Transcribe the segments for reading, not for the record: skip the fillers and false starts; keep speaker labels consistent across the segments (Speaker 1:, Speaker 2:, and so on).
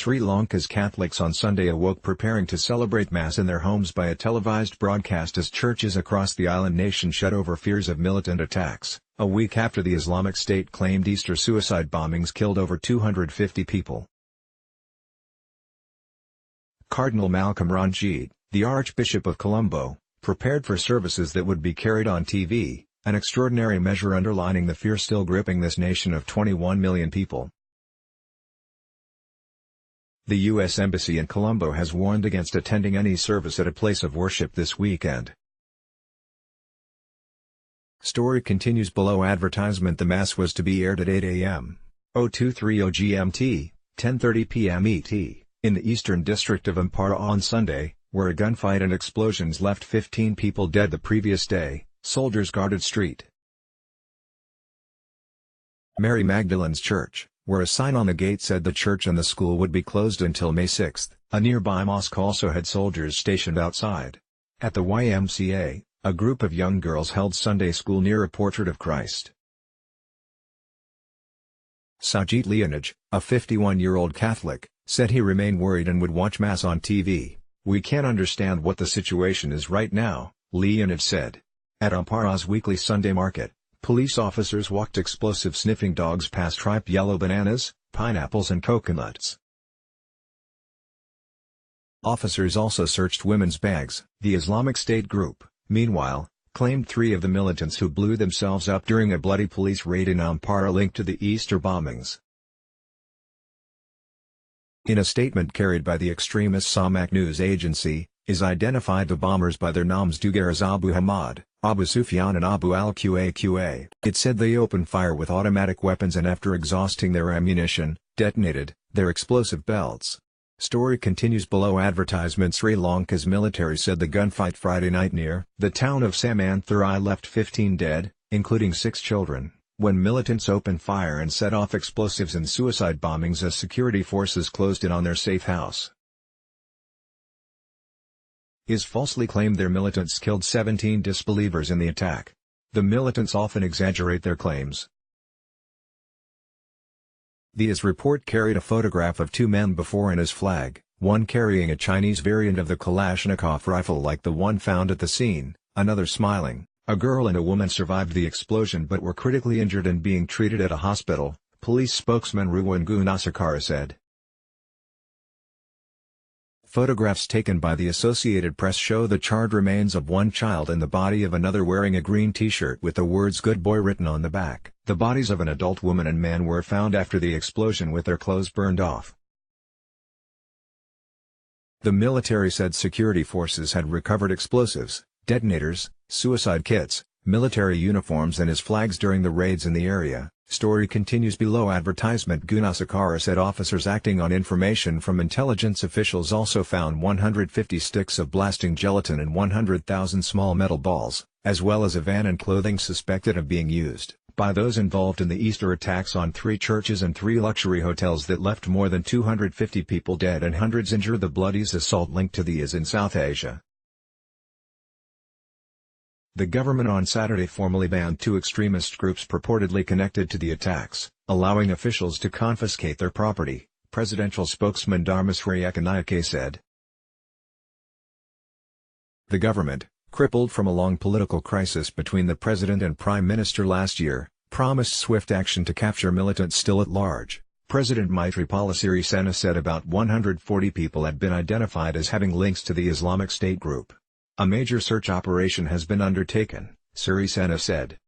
Speaker 1: Sri Lanka's Catholics on Sunday awoke preparing to celebrate Mass in their homes by a televised broadcast as churches across the island nation shut over fears of militant attacks, a week after the Islamic State claimed Easter suicide bombings killed over 250 people. Cardinal Malcolm Ranjit, the Archbishop of Colombo, prepared for services that would be carried on TV, an extraordinary measure underlining the fear still gripping this nation of 21 million people. The U.S. Embassy in Colombo has warned against attending any service at a place of worship this weekend. Story continues below advertisement. The Mass was to be aired at 8 a.m. 0230 GMT, 10:30 p.m. ET, in the Eastern District of Ampara on Sunday, where a gunfight and explosions left 15 people dead the previous day. Soldiers guarded street. Mary Magdalene's Church, where a sign on the gate said the church and the school would be closed until May 6. A nearby mosque also had soldiers stationed outside. At the YMCA, a group of young girls held Sunday school near a portrait of Christ. Sajid Leonage, a 51-year-old Catholic, said he remained worried and would watch Mass on TV. "We can't understand what the situation is right now," Leonage said. At Ampara's weekly Sunday market, police officers walked explosive-sniffing dogs past ripe yellow bananas, pineapples and coconuts. Officers also searched women's bags. The Islamic State group, meanwhile, claimed 3 of the militants who blew themselves up during a bloody police raid in Ampara linked to the Easter bombings. In a statement carried by the extremist Samak news agency, is identified the bombers by their names Dugar as Abu Hamad, Abu Sufyan and Abu al-Qaqa. It said they opened fire with automatic weapons and after exhausting their ammunition, detonated their explosive belts. Story continues below advertisement. Sri Lanka's military said the gunfight Friday night near the town of Samantharai left 15 dead, including 6 children, when militants opened fire and set off explosives and suicide bombings as security forces closed in on their safe house. Is falsely claimed their militants killed 17 disbelievers in the attack. The militants often exaggerate their claims. The IS report carried a photograph of 2 men before and his flag, one carrying a Chinese variant of the Kalashnikov rifle like the one found at the scene, another smiling. A girl and a woman survived the explosion but were critically injured and being treated at a hospital, police spokesman Ruwan Gunasakara said. Photographs taken by the Associated Press show the charred remains of one child and the body of another wearing a green t-shirt with the words "Good Boy" written on the back. The bodies of an adult woman and man were found after the explosion with their clothes burned off. The military said security forces had recovered explosives, detonators, suicide kits, military uniforms and his flags during the raids in the area. Story continues below advertisement. Gunasakara said officers acting on information from intelligence officials also found 150 sticks of blasting gelatin and 100,000 small metal balls, as well as a van and clothing suspected of being used by those involved in the Easter attacks on 3 churches and 3 luxury hotels that left more than 250 people dead and hundreds injured. The bloody assault linked to the IS in South Asia. The government on Saturday formally banned 2 extremist groups purportedly connected to the attacks, allowing officials to confiscate their property, presidential spokesman Dharmasri Ekanayake said. The government, crippled from a long political crisis between the president and prime minister last year, promised swift action to capture militants still at large. President Maithripala Sirisena said about 140 people had been identified as having links to the Islamic State group. A major search operation has been undertaken, Sirisena said.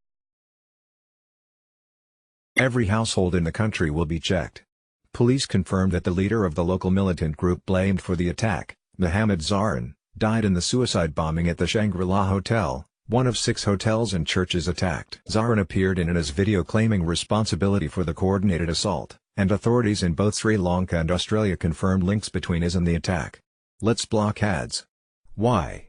Speaker 1: Every household in the country will be checked. Police confirmed that the leader of the local militant group blamed for the attack, Mohammed Zarin, died in the suicide bombing at the Shangri-La Hotel, one of 6 hotels and churches attacked. Zarin appeared in an IS video claiming responsibility for the coordinated assault, and authorities in both Sri Lanka and Australia confirmed links between IS and the attack. Let's block ads. Why?